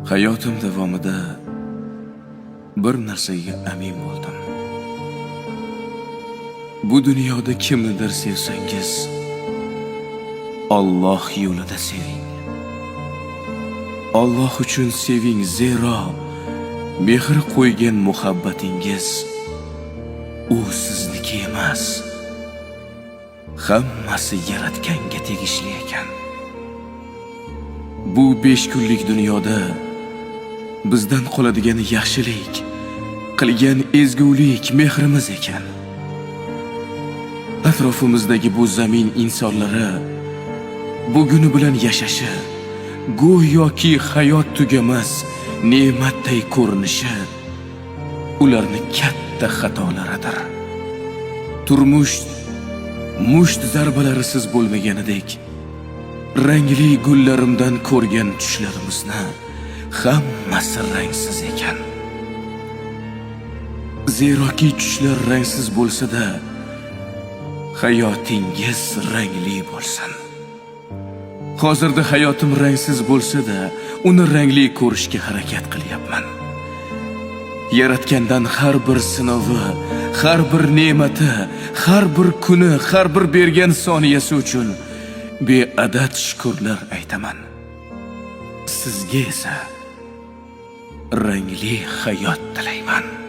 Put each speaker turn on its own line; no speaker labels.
Hayotim davomida bir narsaga amin bo'ldim. Bu dunyoda kimnidir sevsangiz, Alloh yo'lida seving. Alloh uchun seving, zero mehr qo'ygan muhabbatingiz u sizniki emas. Hammasi yaratganga tegishli ekan. Bu 5 kunlik dunyoda bizdan qoladigan yaxshilik, qilgan ezgulik mehrimiz ekan. Atrofimizdagi bu zamin insonlari buguni bilan yashashi, go'yoki hayot tugamas ne'matday ko'rinishi ularning katta xatolaridir. Turmush musht zarbalarisiz bo'lmaganidek, rangli gullarimdan ko'rgan tushlarimizni hammasi rangsiz ekan. Zeroki tushlar rangsiz bo'lsa-da, hayotingiz rangli bo'lsin. Hozirda hayotim rangsiz bo'lsa-da, uni rangli ko'rishga harakat qilyapman. Yaratgandan har bir sinovi, har bir ne'mati, har bir kuni, har bir bergan soniyasi uchun beadad shukrlar aytaman. Sizga esa rangli hayot tilayman.